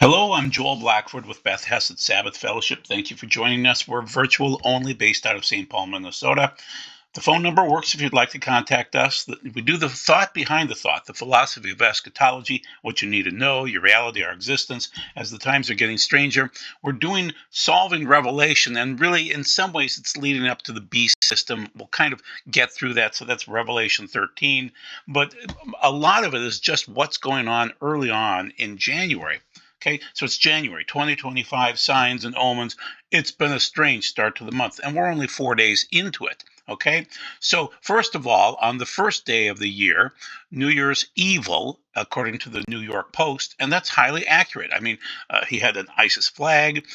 Hello, I'm Joel Blackford with Beth Hesed Sabbath Fellowship. Thank you for joining us. We're virtual only based out of St. Paul, Minnesota. The phone number works if you'd like to contact us. We do the thought behind the thought, the philosophy of eschatology, what you need to know, your reality, our existence, as the times are getting stranger. We're doing solving Revelation, and really, in some ways, it's leading up to the beast system. We'll kind of get through that, so that's Revelation 13. But a lot of it is just what's going on early on in January. Okay, so it's January 2025, signs and omens. It's been a strange start to the month, and we're only 4 days into it. Okay, so first of all, on the first day of the year, New Year's Evil, according to the New York Post, and that's highly accurate. I mean, he had an ISIS flag,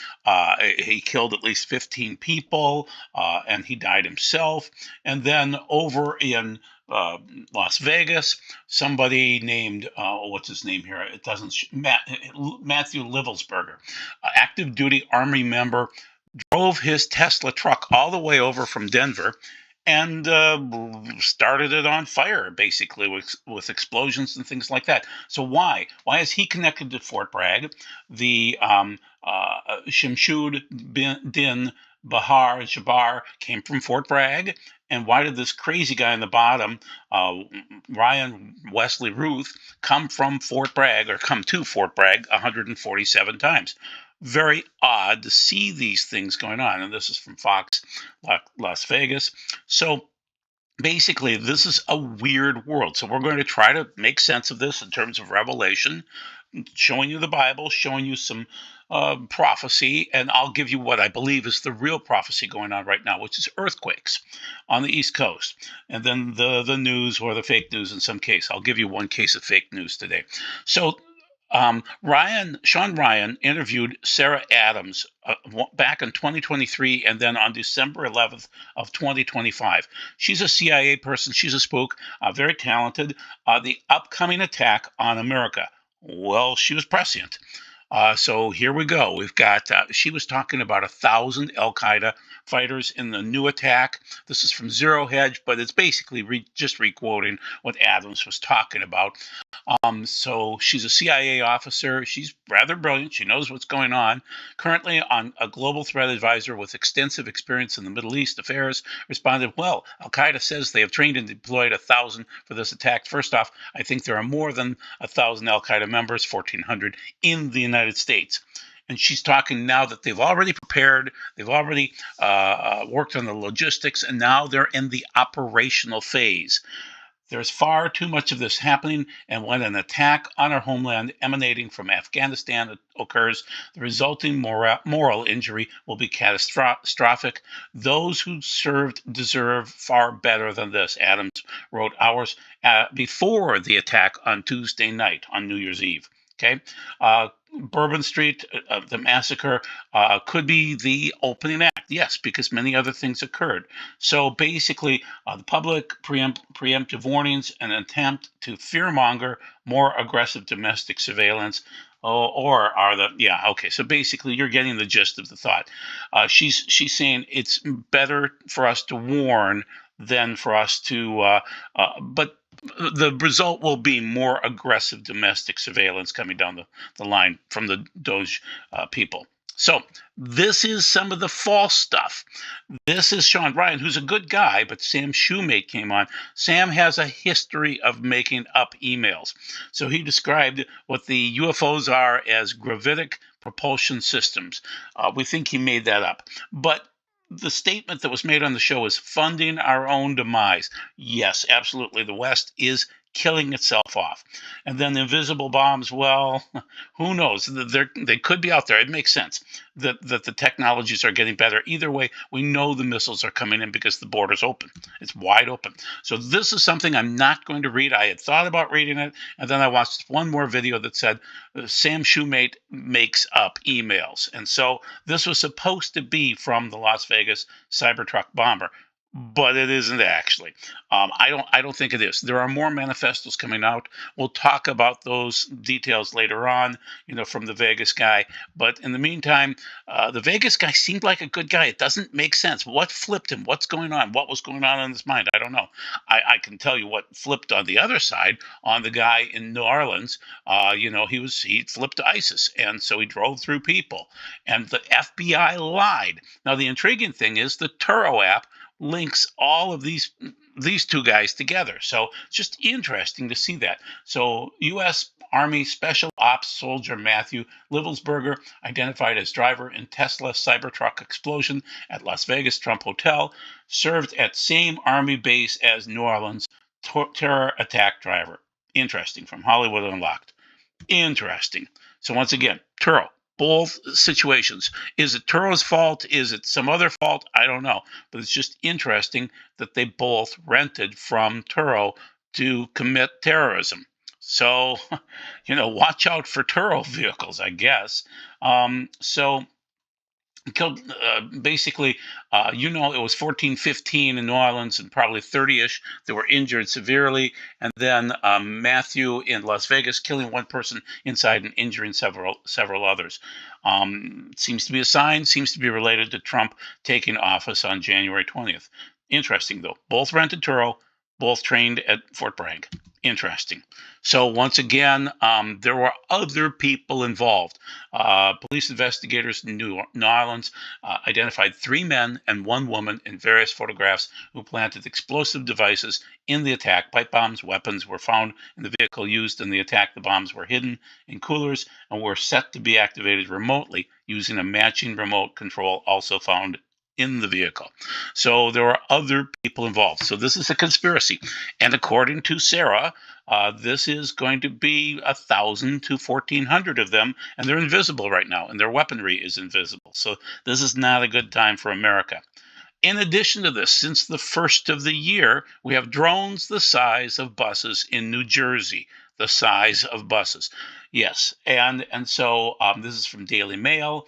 he killed at least 15 people, and he died himself. And then over in uh, Las Vegas, somebody named what's his name here? It doesn't Matthew Livelsberger, active duty Army member, drove his Tesla truck all the way over from Denver and started it on fire, basically with explosions and things like that. So why? Why is he connected to Fort Bragg? The Shimshud Din Bahar Jabbar came from Fort Bragg. And why did this crazy guy in the bottom, uh, Ryan Wesley Ruth, come to Fort Bragg 147 times? Very odd to see these things going on. And this is from Fox Las Vegas. So basically, this is a weird world. So we're going to try to make sense of this in terms of Revelation, showing you the Bible, showing you some prophecy, and I'll give you what I believe is the real prophecy going on right now, which is earthquakes on the East Coast, and then the news or the fake news in some case. I'll give you one case of fake news today. So Sean Ryan interviewed Sarah Adams back in 2023 and then on December 11th of 2025. She's a CIA person. She's a spook, very talented. The upcoming attack on America. Well, she was prescient. So here we go. We've got, she was talking about 1,000 Al Qaeda fighters in the new attack. This is from Zero Hedge, but it's basically just requoting what Adams was talking about. So she's a CIA officer. She's rather brilliant. She knows what's going on. Currently on a global threat advisor with extensive experience in the Middle East affairs, responded, well, Al Qaeda says they have trained and deployed 1,000 for this attack. First off, I think there are more than 1,000 Al Qaeda members, 1,400 in the United States. And she's talking now that they've already prepared, they've already worked on the logistics, and now they're in the operational phase. There's far too much of this happening, and when an attack on our homeland emanating from Afghanistan occurs, the resulting moral injury will be catastrophic. Those who served deserve far better than this, Adams wrote hours before the attack on Tuesday night, on New Year's Eve. Okay. Bourbon Street, the massacre, could be the opening act. Yes, because many other things occurred. So basically, the public preemptive warnings, an attempt to fearmonger more aggressive domestic surveillance, or are the yeah okay. So basically, you're getting the gist of the thought. She's saying it's better for us to warn than for us to, but the result will be more aggressive domestic surveillance coming down the line from the Doge people. So this is some of the false stuff. This is Sean Ryan, who's a good guy, but Sam Shoemate came on. Sam has a history of making up emails. So he described what the UFOs are as gravitic propulsion systems. We think he made that up. But the statement that was made on the show is funding our own demise. Yes, absolutely. The West is killing itself off. And then the invisible bombs, well, who knows? They could be out there. It makes sense that the technologies are getting better. Either way, we know the missiles are coming in because the border's open. It's wide open. So this is something I'm not going to read. I had thought about reading it, and then I watched one more video that said Sam Shoemate makes up emails. And so this was supposed to be from the Las Vegas Cybertruck bomber. but it isn't actually. I don't think it is. There are more manifestos coming out. We'll talk about those details later on, from the Vegas guy. But in the meantime, the Vegas guy seemed like a good guy. It doesn't make sense. What flipped him? What's going on? What was going on in his mind? I don't know. I can tell you what flipped on the other side on the guy in New Orleans. He flipped to ISIS, and so he drove through people, and the FBI lied. Now the intriguing thing is the Turo app links all of these two guys together. So it's just interesting to see that. So U.S. Army Special Ops soldier Matthew Livelsberger, identified as driver in Tesla Cybertruck explosion at Las Vegas Trump Hotel, served at same Army base as New Orleans terror attack driver. Interesting, from Hollywood Unlocked. Interesting. So once again, Turo, both situations. Is it Turo's fault? Is it some other fault? I don't know. But it's just interesting that they both rented from Turo to commit terrorism. So, watch out for Turo vehicles, I guess. So killed basically, it was 14, 15 in New Orleans, and probably 30-ish that were injured severely, and then Matthew in Las Vegas killing one person inside and injuring several others. Seems to be a sign, seems to be related to Trump taking office on January 20th. Interesting, though. Both rented Turo, both trained at Fort Bragg. Interesting. So once again, there were other people involved. Police investigators in New Orleans identified 3 men and 1 woman in various photographs who planted explosive devices in the attack. Pipe bombs, weapons were found in the vehicle used in the attack. The bombs were hidden in coolers and were set to be activated remotely using a matching remote control also found in the vehicle. So there were other people involved. So this is a conspiracy. And according to Sarah, this is going to be 1,000 to 1,400 of them, and they're invisible right now, and their weaponry is invisible. So this is not a good time for America. In addition to this, since the first of the year, we have drones the size of buses in New Jersey. The size of buses. Yes. And so this is from Daily Mail.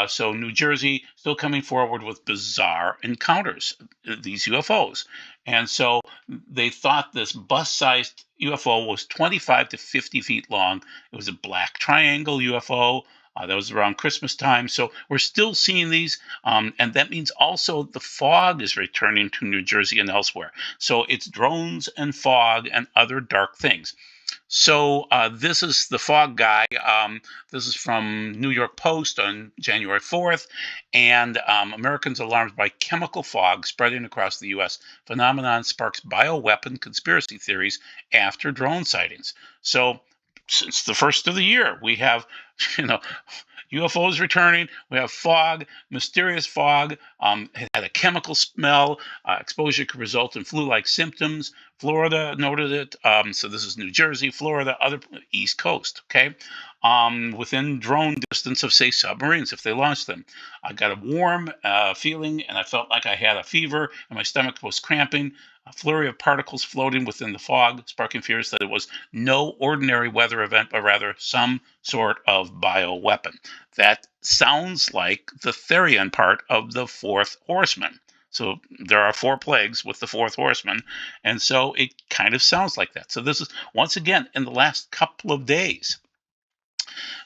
So New Jersey still coming forward with bizarre encounters, these UFOs. And so they thought this bus-sized UFO was 25 to 50 feet long. It was a black triangle UFO. That was around Christmas time. So we're still seeing these. And that means also the fog is returning to New Jersey and elsewhere. So it's drones and fog and other dark things. So this is the fog guy. This is from New York Post on January 4th. And Americans alarmed by chemical fog spreading across the U.S. Phenomenon sparks bioweapon conspiracy theories after drone sightings. So since the first of the year, we have, you know, UFOs returning. We have fog, mysterious fog. It had a chemical smell. Exposure could result in flu-like symptoms. Florida noted it. So this is New Jersey, Florida, other East Coast. Okay, within drone distance of, say, submarines if they launched them. I got a warm feeling, and I felt like I had a fever, and my stomach was cramping. A flurry of particles floating within the fog, sparking fears that it was no ordinary weather event, but rather some sort of bioweapon. That sounds like the Therian part of the fourth horseman. So there are 4 plagues with the fourth horseman, and so it kind of sounds like that. So this is, once again, in the last couple of days.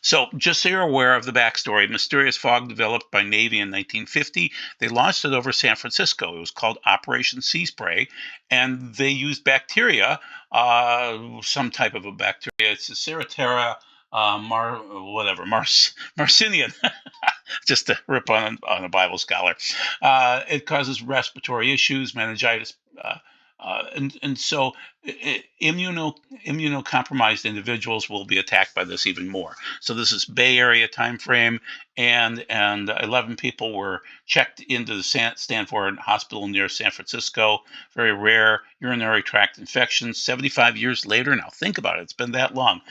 So, just so you're aware of the backstory, mysterious fog developed by Navy in 1950. They launched it over San Francisco. It was called Operation Sea Spray, and they used bacteria, some type of a bacteria. It's a Ceratera Marcinian, just to rip on a Bible scholar. It causes respiratory issues, meningitis, and so immunocompromised individuals will be attacked by this even more. So this is Bay Area time frame, and 11 people were checked into the Stanford Hospital near San Francisco. Very rare urinary tract infections. 75 years later, now think about it. It's been that long.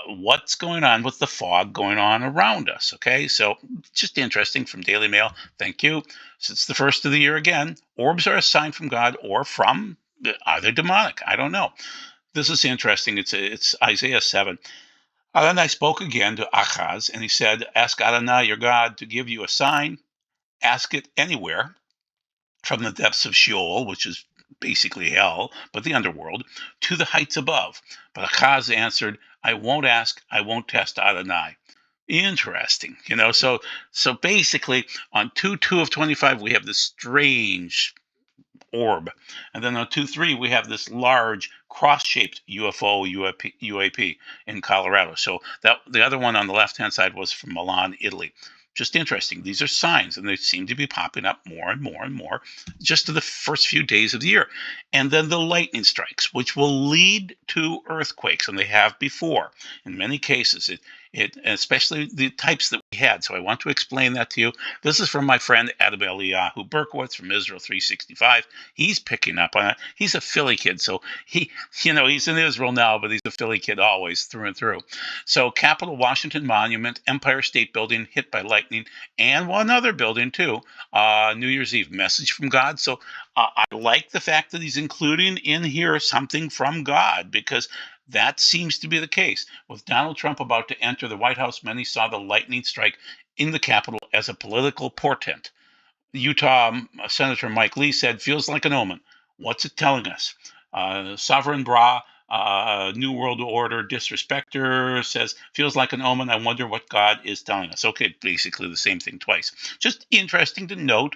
What's going on with the fog going on around us? Okay, so just interesting from Daily Mail. Thank you. Since the first of the year again, orbs are a sign from God or from either demonic. I don't know. This is interesting. It's Isaiah 7. Then I spoke again to Achaz, and he said, "Ask Adonai your God to give you a sign. Ask it anywhere, from the depths of Sheol, which is basically hell, but the underworld, to the heights above. But Achaz answered, I won't ask, I won't test Adonai. Interesting, So basically, on 2:2 of 25, we have this strange orb, and then on 2:3 we have this large cross-shaped UFO UAP in Colorado. So that the other one on the left-hand side was from Milan, Italy. Just interesting. These are signs, and they seem to be popping up more and more and more just in the first few days of the year. And then the lightning strikes, which will lead to earthquakes, and they have before. In many cases, especially the types that we had. So I want to explain that to you. This is from my friend Adam Eliyahu Berkowitz from Israel 365. He's picking up on it. He's a Philly kid, so he's in Israel now, but he's a Philly kid always through and through. So Capitol Washington Monument, Empire State Building hit by lightning, and one other building too. New Year's Eve, message from God. So I like the fact that he's including in here something from God, because that seems to be the case. With Donald Trump about to enter the White House, many saw the lightning strike in the Capitol as a political portent. Utah Senator Mike Lee said, feels like an omen. What's it telling us? Sovereign Bra, New World Order disrespecter, says, feels like an omen. I wonder what God is telling us. Okay, basically the same thing twice. Just interesting to note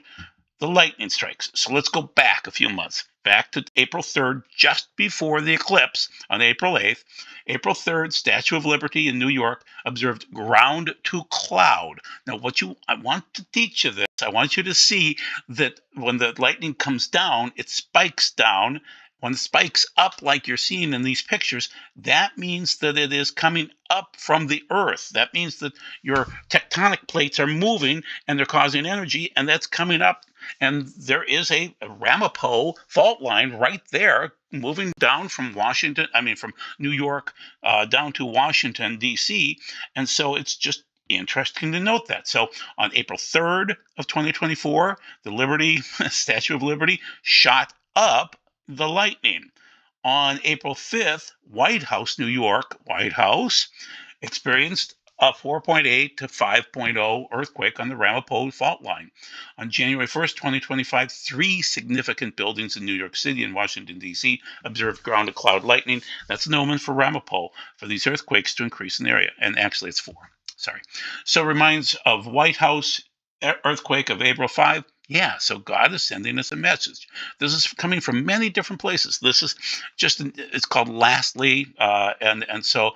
the lightning strikes. So let's go back a few months, back to April 3rd, just before the eclipse on April 8th. April 3rd, Statue of Liberty in New York observed ground to cloud. Now, I want to teach you this. I want you to see that when the lightning comes down, it spikes down. When it spikes up like you're seeing in these pictures, that means that it is coming up from the earth. That means that your tectonic plates are moving and they're causing energy, and that's coming up. And there is a Ramapo fault line right there moving down from from New York down to Washington, D.C. And so it's just interesting to note that. So on April 3rd of 2024, the Statue of Liberty shot up the lightning. On April 5th, New York White House experienced a 4.8 to 5.0 earthquake on the Ramapo fault line. On January 1st, 2025, three significant buildings in New York City and Washington, D.C. observed ground to cloud lightning. That's an omen for Ramapo, for these earthquakes to increase in the area. And actually, it's four. Sorry. So reminds of White House earthquake of April 5. Yeah, so God is sending us a message. This is coming from many different places. This is it's called Lastly, and so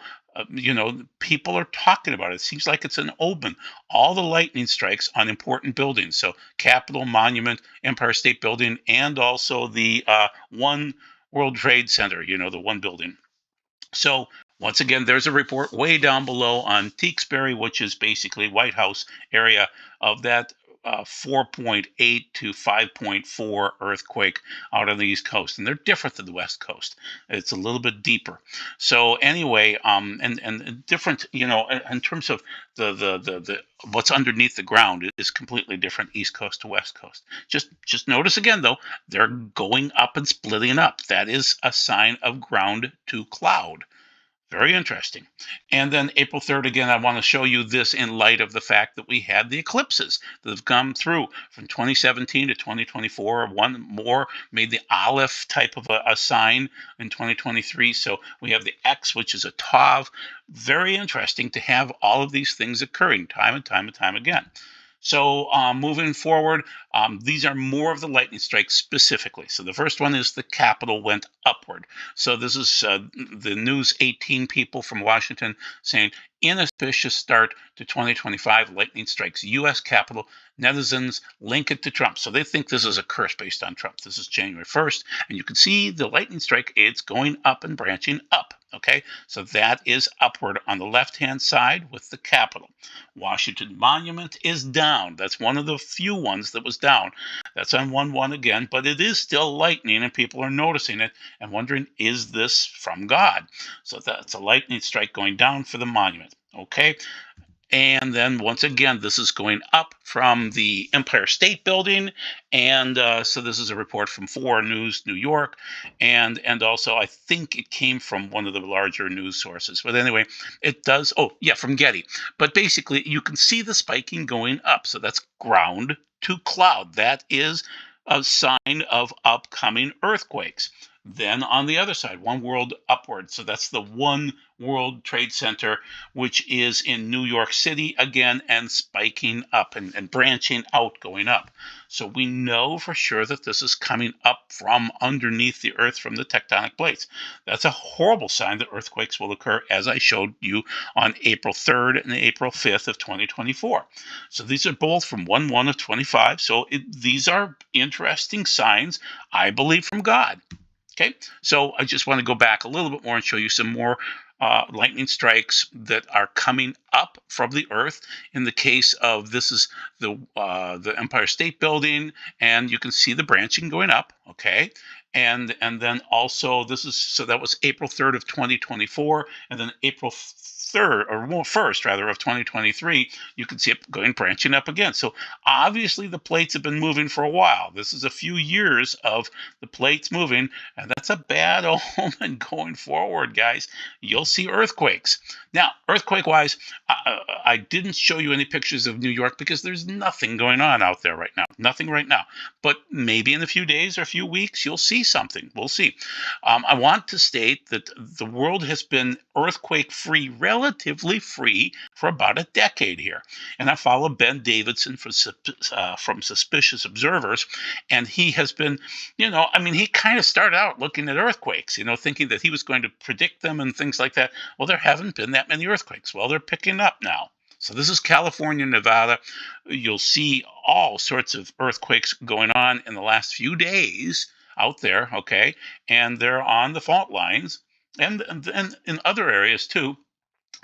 people are talking about it. It seems like it's an omen. All the lightning strikes on important buildings. So Capitol, Monument, Empire State Building, and also the One World Trade Center, the one building. So once again, there's a report way down below on Tewksbury, which is basically White House area, of that 4.8 to 5.4 earthquake out on the East Coast, and they're different than the West Coast. It's a little bit deeper. So anyway, and different, in terms of the what's underneath the ground is completely different, East Coast to West Coast. Just notice again though, they're going up and splitting up. That is a sign of ground to cloud. Very interesting. And then April 3rd, again, I want to show you this in light of the fact that we had the eclipses that have come through from 2017 to 2024. One more made the Aleph type of a sign in 2023. So we have the X, which is a Tav. Very interesting to have all of these things occurring time and time and time again. So moving forward, these are more of the lightning strikes specifically. So the first one is the Capitol went upward. So this is the News 18 people from Washington saying, inauspicious start to 2025, lightning strikes U.S. Capitol. Netizens link it to Trump. So they think this is a curse based on Trump. This is January 1st. And you can see the lightning strike, it's going up and branching up. Okay, so that is upward on the left-hand side with the Capitol. Washington Monument is down. That's one of the few ones that was down. That's on 1-1 again, but it is still lightning, and people are noticing it and wondering, is this from God? So that's a lightning strike going down for the monument. Okay. And then once again, this is going up from the Empire State Building. And so this is a report from 4 News New York. And also, I think it came from one of the larger news sources. But anyway, it does. Oh, yeah, from Getty. But basically, you can see the spiking going up. So that's ground to cloud. That is a sign of upcoming earthquakes. Then on the other side, one world upward. So that's the One World Trade Center, which is in New York City again and spiking up and branching out, going up. So we know for sure that this is coming up from underneath the earth from the tectonic plates. That's a horrible sign that earthquakes will occur, as I showed you on April 3rd and April 5th of 2024. So these are both from 1/1 of 25. So these are interesting signs, I believe, from God. Okay, so I just want to go back a little bit more and show you some more lightning strikes that are coming up from the earth. In the case of this is the Empire State Building, and you can see the branching going up. Okay, and then also this is so that was April 3rd of 2024, and then April 3rd or more 1st rather of 2023, you can see it going branching up again. So obviously the plates have been moving for a while. This is a few years of the plates moving, and that's a bad omen going forward, guys. You'll see earthquakes. Now, earthquake wise, I didn't show you any pictures of New York because there's nothing going on out there right now. Nothing right now. But maybe in a few days or a few weeks, you'll see something. We'll see. I want to state that the world has been earthquake free, relatively free, for about a decade here. And I follow Ben Davidson from Suspicious Observers, and he has been, he kind of started out looking at earthquakes, thinking that he was going to predict them and things like that. Well, there haven't been that many earthquakes. Well, they're picking up now. So this is California, Nevada. You'll see all sorts of earthquakes going on in the last few days out there, okay? And they're on the fault lines and in other areas too.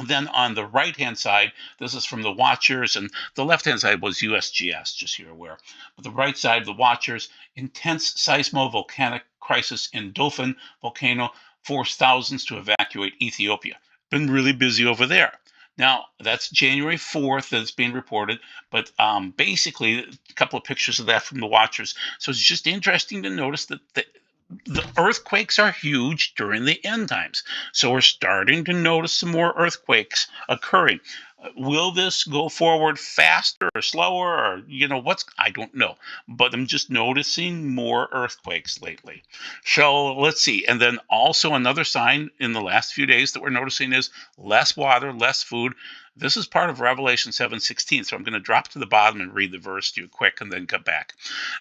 Then on the right-hand side, this is from the Watchers, and the left-hand side was USGS, just so you're aware. But the right side, the Watchers, intense seismo-volcanic crisis in Dolphin volcano forced thousands to evacuate Ethiopia. Been really busy over there. Now, that's January 4th that's being reported, but basically a couple of pictures of that from the Watchers. So it's just interesting to notice that the earthquakes are huge during the end times. So we're starting to notice some more earthquakes occurring. Will this go forward faster or slower, or I don't know, but I'm just noticing more earthquakes lately. So let's see. And then also another sign in the last few days that we're noticing is less water, less food. This is part of Revelation 7:16. So I'm going to drop to the bottom and read the verse to you quick and then come back.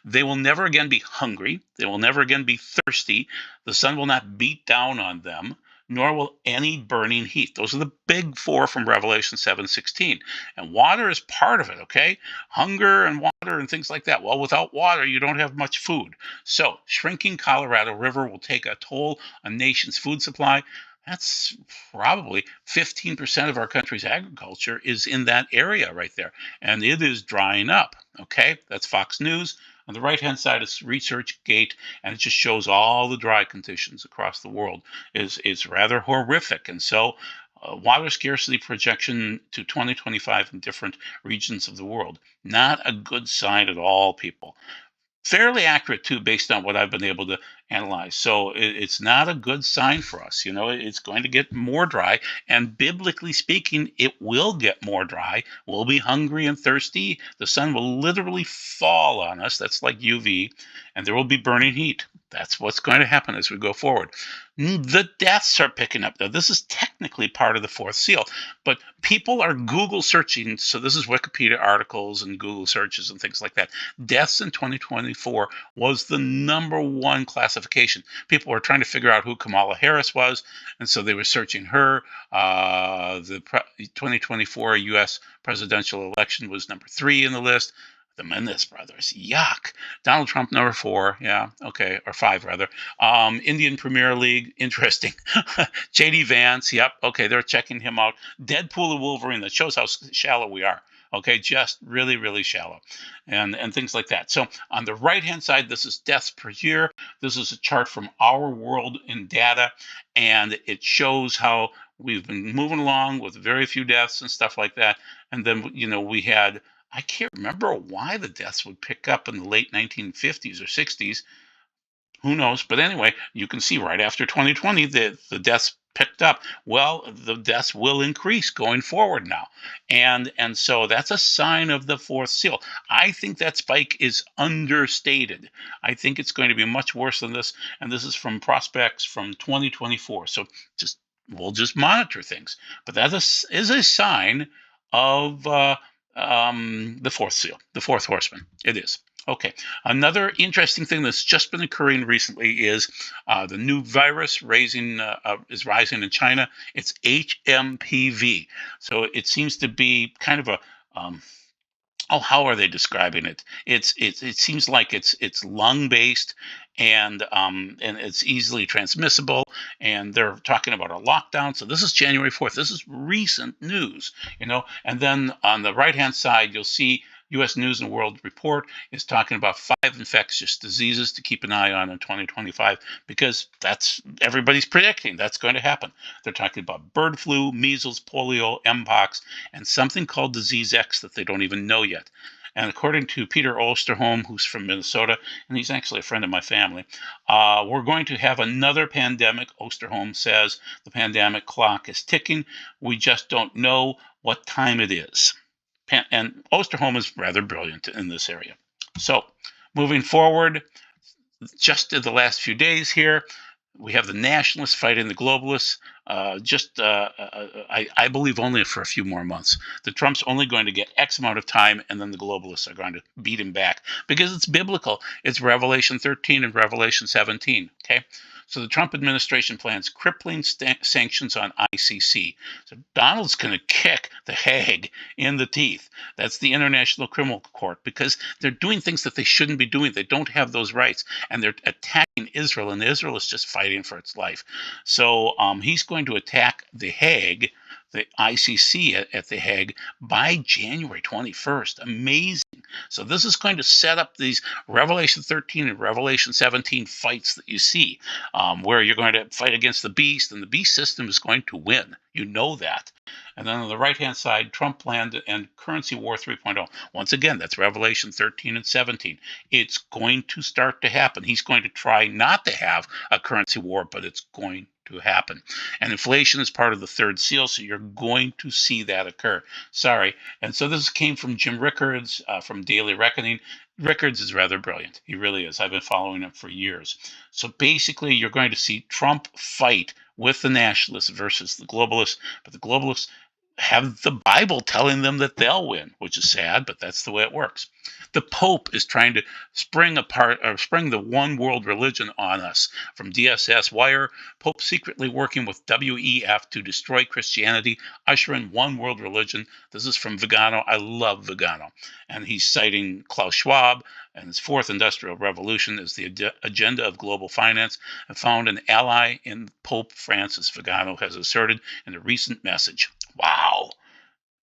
They will never again be hungry. They will never again be thirsty. The sun will not beat down on them, nor will any burning heat. Those are the big four from Revelation 7:16. And water is part of it, okay? Hunger and water and things like that. Well, without water, you don't have much food. So, shrinking Colorado River will take a toll on nation's food supply. That's probably 15% of our country's agriculture is in that area right there. And it is drying up, okay? That's Fox News. On the right-hand side is ResearchGate, and it just shows all the dry conditions across the world. It's rather horrific. And so water scarcity projection to 2025 in different regions of the world. Not a good sign at all, people. Fairly accurate too, based on what I've been able to analyze. So it's not a good sign for us. It's going to get more dry, and biblically speaking, it will get more dry. We'll be hungry and thirsty. The sun will literally fall on us. That's like UV, and there will be burning heat. That's what's going to happen as we go forward. The deaths are picking up. Now, this is technically part of the fourth seal, but people are Google searching. So this is Wikipedia articles and Google searches and things like that. Deaths in 2024 was the number one classification. People were trying to figure out who Kamala Harris was, and so they were searching her. The 2024 U.S. presidential election was number 3 in the list. The Menendez brothers, yuck. Donald Trump, number 4, yeah, okay, or 5 rather. Indian Premier League, interesting. J.D. Vance, yep, okay, they're checking him out. Deadpool and Wolverine, that shows how shallow we are. Okay, just really, really shallow, and things like that. So on the right-hand side, this is deaths per year. This is a chart from Our World in Data, and it shows how we've been moving along with very few deaths and stuff like that. And then, we had, I can't remember why the deaths would pick up in the late 1950s or 60s. Who knows? But anyway, you can see right after 2020, the deaths picked up. Well, the deaths will increase going forward now. And so that's a sign of the fourth seal. I think that spike is understated. I think it's going to be much worse than this. And this is from prospects from 2024. So we'll just monitor things. But that is a sign of the fourth seal, the fourth horseman. It is. Okay. Another interesting thing that's just been occurring recently is the new virus is rising in China. It's HMPV. So it seems to be kind of a how are they describing it? It seems like it's lung based, and it's easily transmissible. And they're talking about a lockdown. So this is January 4th. This is recent news, And then on the right hand side, you'll see U.S. News and World Report is talking about 5 infectious diseases to keep an eye on in 2025, because that's everybody's predicting that's going to happen. They're talking about bird flu, measles, polio, mpox, and something called disease X that they don't even know yet. And according to Peter Osterholm, who's from Minnesota, and he's actually a friend of my family, we're going to have another pandemic. Osterholm says the pandemic clock is ticking. We just don't know what time it is. And Osterholm is rather brilliant in this area. So moving forward, just in the last few days here, we have the nationalists fighting the globalists. I believe only for a few more months. The Trump's only going to get X amount of time, and then the globalists are going to beat him back because it's biblical. It's Revelation 13 and Revelation 17. Okay. So the Trump administration plans crippling sanctions on ICC. So Donald's going to kick the Hague in the teeth. That's the International Criminal Court, because they're doing things that they shouldn't be doing. They don't have those rights, and they're attacking Israel, and Israel is just fighting for its life. So he's going to attack the Hague, the ICC at the Hague, by January 21st. Amazing. So this is going to set up these Revelation 13 and Revelation 17 fights that you see, where you're going to fight against the beast, and the beast system is going to win. You know that. And then on the right-hand side, Trump planned and currency war 3.0. Once again, that's Revelation 13 and 17. It's going to start to happen. He's going to try not to have a currency war, but it's going to happen. And inflation is part of the third seal, so you're going to see that occur. Sorry. And so this came from Jim Rickards from Daily Reckoning. Rickards is rather brilliant. He really is. I've been following him for years. So basically, you're going to see Trump fight with the nationalists versus the globalists, but the globalists have the Bible telling them that they'll win, which is sad, but that's the way it works. The Pope is trying to spring the one world religion on us from DSS Wire. Pope secretly working with WEF to destroy Christianity, usher in one world religion. This is from Vigano. I love Vigano. And he's citing Klaus Schwab and his fourth industrial revolution as the agenda of global finance, and found an ally in Pope Francis, Vigano has asserted in a recent message. Wow.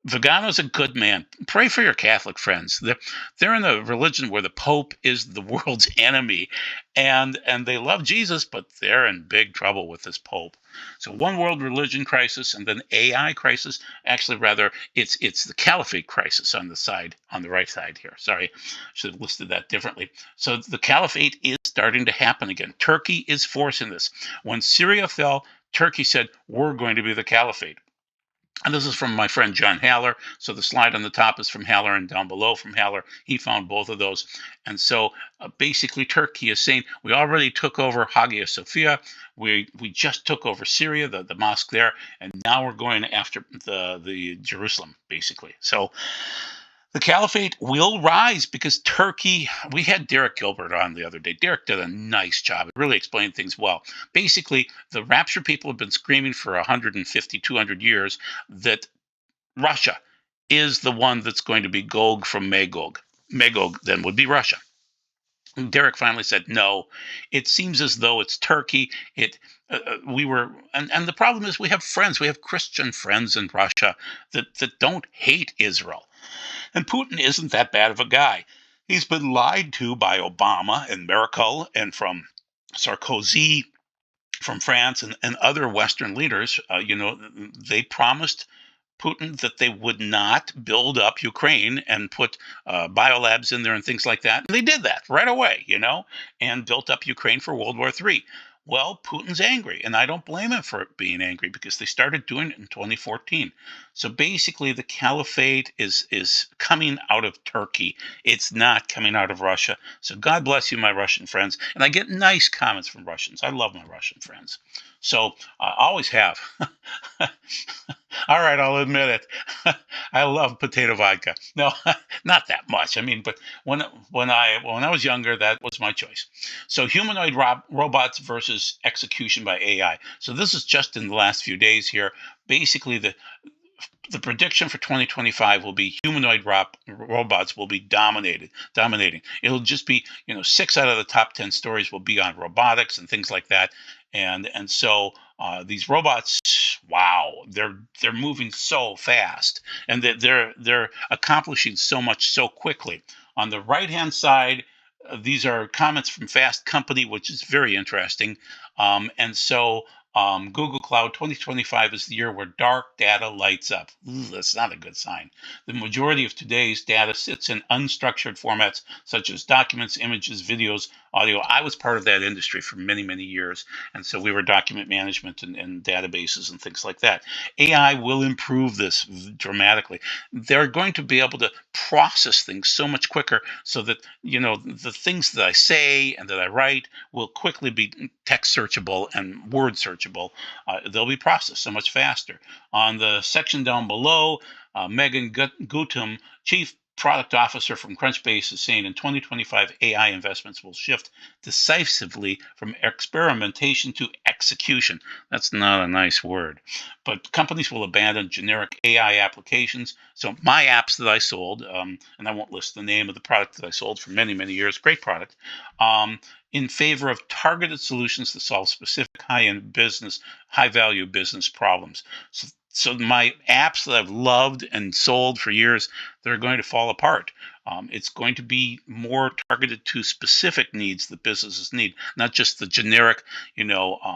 Vigano's a good man. Pray for your Catholic friends. They're in a religion where the Pope is the world's enemy, and they love Jesus, but they're in big trouble with this Pope. So one world religion crisis, and then AI crisis. Actually, rather, it's the caliphate crisis on the right side here. Sorry, I should have listed that differently. So the caliphate is starting to happen again. Turkey is forcing this. When Syria fell, Turkey said, we're going to be the caliphate. And this is from my friend John Haller. So the slide on the top is from Haller, and down below from Haller. He found both of those. And so basically Turkey is saying, we already took over Hagia Sophia. We just took over Syria, the mosque there. And now we're going after the Jerusalem, basically. So the caliphate will rise because Turkey, we had Derek Gilbert on the other day. Derek did a nice job. It really explained things well. Basically, the rapture people have been screaming for 150, 200 years that Russia is the one that's going to be Gog from Magog. Magog then would be Russia. And Derek finally said, no, it seems as though it's Turkey. And the problem is we have Christian friends in Russia that don't hate Israel. And Putin isn't that bad of a guy. He's been lied to by Obama and Merkel and from Sarkozy, from France, and other Western leaders. They promised Putin that they would not build up Ukraine and put biolabs in there and things like that. And they did that right away, and built up Ukraine for World War III. Well, Putin's angry, and I don't blame him for being angry because they started doing it in 2014. So basically, the caliphate is coming out of Turkey. It's not coming out of Russia. So God bless you, my Russian friends. And I get nice comments from Russians. I love my Russian friends. So I always have. All right, I'll admit it. I love potato vodka. No, not that much. I mean, but when I was younger, that was my choice. So humanoid robots versus execution by AI. So this is just in the last few days here. Basically, the prediction for 2025 will be humanoid robots will be dominating. It'll just be, 6 out of the top 10 stories will be on robotics and things like that. And so these robots, wow, they're moving so fast, and they're accomplishing so much so quickly. On the right hand side, these are comments from Fast Company, which is very interesting. And so Google Cloud 2025 is the year where dark data lights up. Ooh, that's not a good sign. The majority of today's data sits in unstructured formats such as documents, images, videos, audio. I was part of that industry for many, many years. And so we were document management and databases and things like that. AI will improve this dramatically. They're going to be able to process things so much quicker so that, the things that I say and that I write will quickly be text searchable and word searchable. They'll be processed so much faster. On the section down below, Megan Gutum, Chief Product Officer from Crunchbase, is saying in 2025, AI investments will shift decisively from experimentation to execution. That's not a nice word. But companies will abandon generic AI applications. So my apps that I sold, and I won't list the name of the product that I sold for many, many years, great product, in favor of targeted solutions to solve specific high-end business, high-value business problems. So my apps that I've loved and sold for years, they're going to fall apart. It's going to be more targeted to specific needs that businesses need, not just the generic,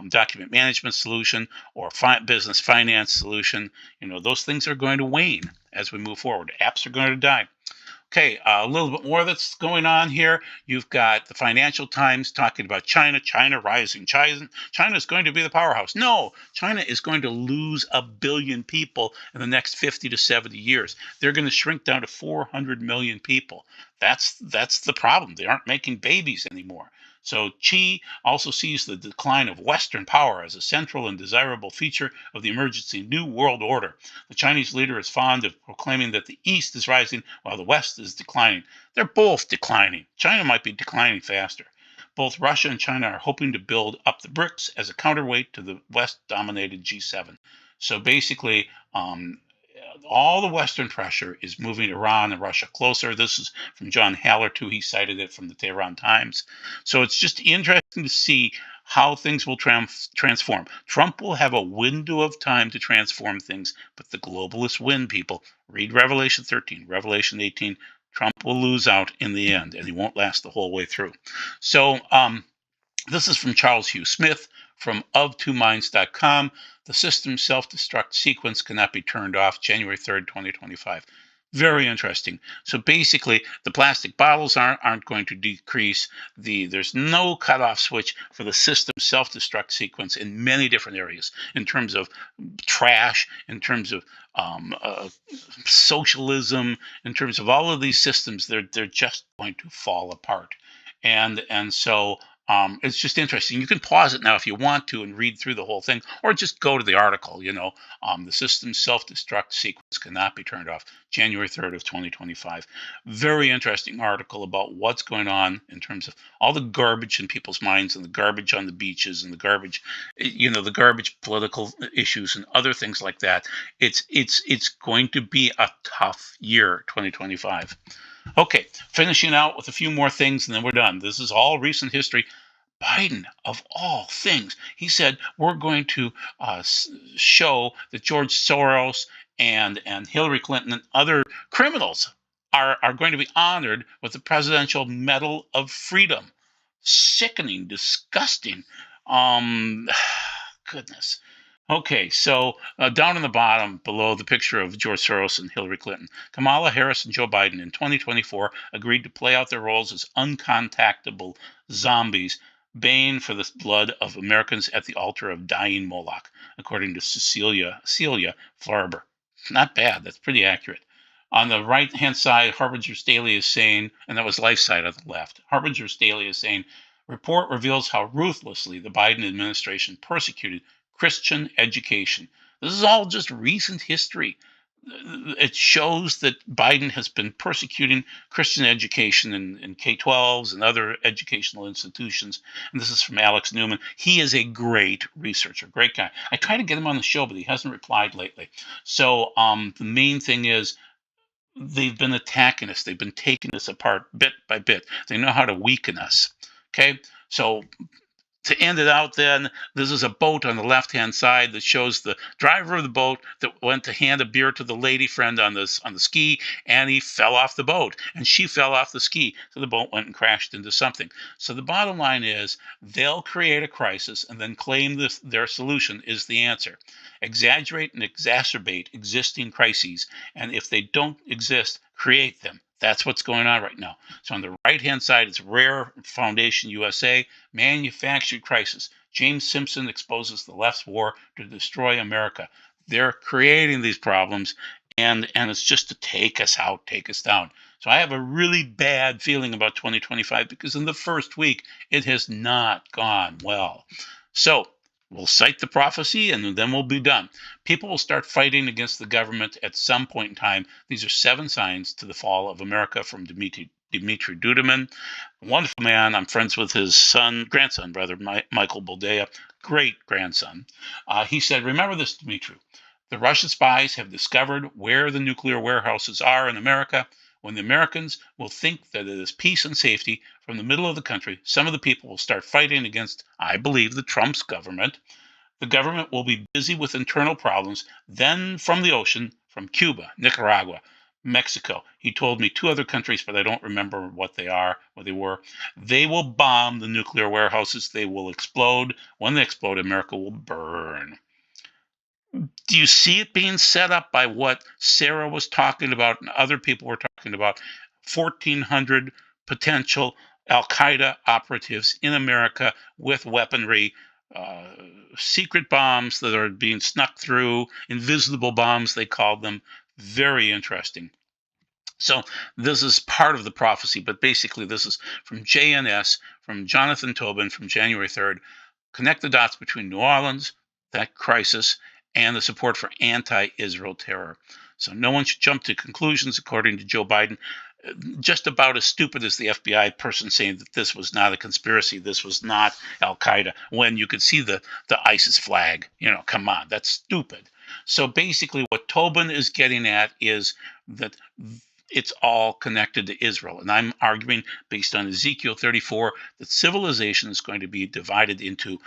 document management solution or business finance solution. Those things are going to wane as we move forward. Apps are going to die. Okay, a little bit more that's going on here. You've got the Financial Times talking about China rising. China is going to be the powerhouse. No, China is going to lose 1 billion people in the next 50 to 70 years. They're going to shrink down to 400 million people. That's the problem. They aren't making babies anymore. So Xi also sees the decline of Western power as a central and desirable feature of the emerging New World Order. The Chinese leader is fond of proclaiming that the East is rising while the West is declining. They're both declining. China might be declining faster. Both Russia and China are hoping to build up the BRICS as a counterweight to the West-dominated G7. So basically, all the Western pressure is moving Iran and Russia closer. This is from John Haller, too. He cited it from the Tehran Times. So it's just interesting to see how things will transform. Trump will have a window of time to transform things, but the globalists win, people. Read Revelation 13, Revelation 18. Trump will lose out in the end, and he won't last the whole way through. So this is from Charles Hugh Smith from of2minds.com. The system self-destruct sequence cannot be turned off, January 3rd, 2025. Very interesting. So basically, the plastic bottles aren't going to decrease. There's no cutoff switch for the system self-destruct sequence in many different areas, in terms of trash, in terms of socialism, in terms of all of these systems. They're just going to fall apart. And so it's just interesting. You can pause it now if you want to and read through the whole thing, or just go to the article. The system's self-destruct sequence cannot be turned off. January 3rd of 2025. Very interesting article about what's going on in terms of all the garbage in people's minds and the garbage on the beaches and the garbage, the garbage political issues and other things like that. It's going to be a tough year, 2025. Okay, finishing out with a few more things, and then we're done. This is all recent history. Biden, of all things, he said, we're going to show that George Soros and Hillary Clinton and other criminals are going to be honored with the Presidential Medal of Freedom. Sickening, disgusting. Goodness. Okay, so down on the bottom below the picture of George Soros and Hillary Clinton, Kamala Harris and Joe Biden in 2024 agreed to play out their roles as uncontactable zombies baying for the blood of Americans at the altar of dying Moloch, according to Celia Farber. Not bad. That's pretty accurate. On the right-hand side, Harbinger's Daily is saying, and that was Life side on the left, Harbinger's Daily is saying, report reveals how ruthlessly the Biden administration persecuted Christian education. This is all just recent history. It shows that Biden has been persecuting Christian education in K-12s and other educational institutions. And this is from Alex Newman. He is a great researcher, great guy. I tried to get him on the show, but he hasn't replied lately. So the main thing is they've been attacking us. They've been taking us apart bit by bit. They know how to weaken us. Okay, so to end it out, then, this is a boat on the left-hand side that shows the driver of the boat that went to hand a beer to the lady friend on the ski, and he fell off the boat, and she fell off the ski, so the boat went and crashed into something. So the bottom line is they'll create a crisis and then claim their solution is the answer. Exaggerate and exacerbate existing crises, and if they don't exist, create them. That's what's going on right now. So on the right-hand side, it's Rare Foundation USA, manufactured crisis. James Simpson exposes the left's war to destroy America. They're creating these problems, and it's just to take us out, take us down. So I have a really bad feeling about 2025 because in the first week, it has not gone well. So we'll cite the prophecy, and then we'll be done. People will start fighting against the government at some point in time. These are 7 signs to the fall of America from Dmitry Duduman. Wonderful man. I'm friends with his grandson, Michael Boldea, great grandson. He said, remember this, Dmitry. The Russian spies have discovered where the nuclear warehouses are in America. When the Americans will think that it is peace and safety from the middle of the country, some of the people will start fighting against, I believe, the Trump's government. The government will be busy with internal problems. Then from the ocean, from Cuba, Nicaragua, Mexico. He told me 2 other countries, but I don't remember what they were. They will bomb the nuclear warehouses. They will explode. When they explode, America will burn. Do you see it being set up by what Sarah was talking about and other people were talking about? 1,400 potential Al-Qaeda operatives in America with weaponry, secret bombs that are being snuck through, invisible bombs, they called them. Very interesting. So this is part of the prophecy, but basically this is from JNS, from Jonathan Tobin, from January 3rd. Connect the dots between New Orleans, that crisis, and the support for anti-Israel terror. So no one should jump to conclusions, according to Joe Biden, just about as stupid as the FBI person saying that this was not a conspiracy, this was not Al-Qaeda, when you could see the ISIS flag. Come on, that's stupid. So basically what Tobin is getting at is that it's all connected to Israel. And I'm arguing, based on Ezekiel 34, that civilization is going to be divided into,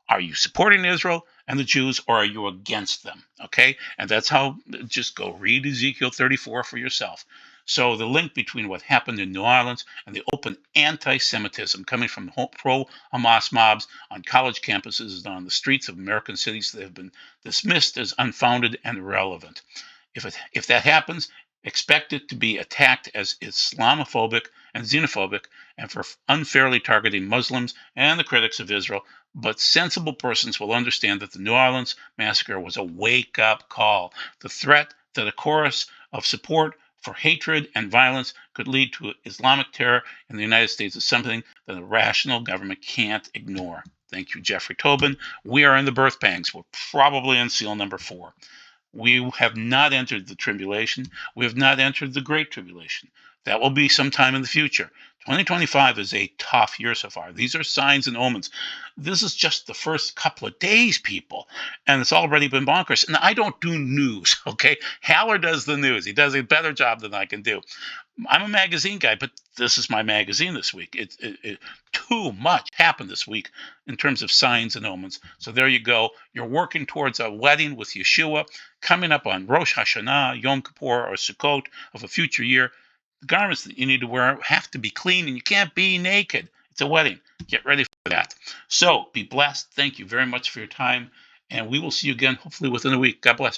are you supporting Israel and the Jews, or are you against them? Okay? And that's how, just go read Ezekiel 34 for yourself. So the link between what happened in New Orleans and the open anti-Semitism coming from pro-Hamas mobs on college campuses and on the streets of American cities that have been dismissed as unfounded and irrelevant. If that happens, expect it to be attacked as Islamophobic and xenophobic and for unfairly targeting Muslims and the critics of Israel. But sensible persons will understand that the New Orleans massacre was a wake-up call. The threat that a chorus of support for hatred and violence could lead to Islamic terror in the United States is something that a rational government can't ignore. Thank you, Jeffrey Tobin. We are in the birth pangs. We're probably in seal number 4. We have not entered the tribulation. We have not entered the great tribulation. That will be sometime in the future. 2025 is a tough year so far. These are signs and omens. This is just the first couple of days, people, and it's already been bonkers. And I don't do news, okay? Haller does the news. He does a better job than I can do. I'm a magazine guy, but this is my magazine this week. Too much happened this week in terms of signs and omens. So there you go. You're working towards a wedding with Yeshua coming up on Rosh Hashanah, Yom Kippur, or Sukkot of a future year. The garments that you need to wear have to be clean, and you can't be naked. It's a wedding. Get ready for that. So be blessed. Thank you very much for your time, and we will see you again hopefully within a week. God bless.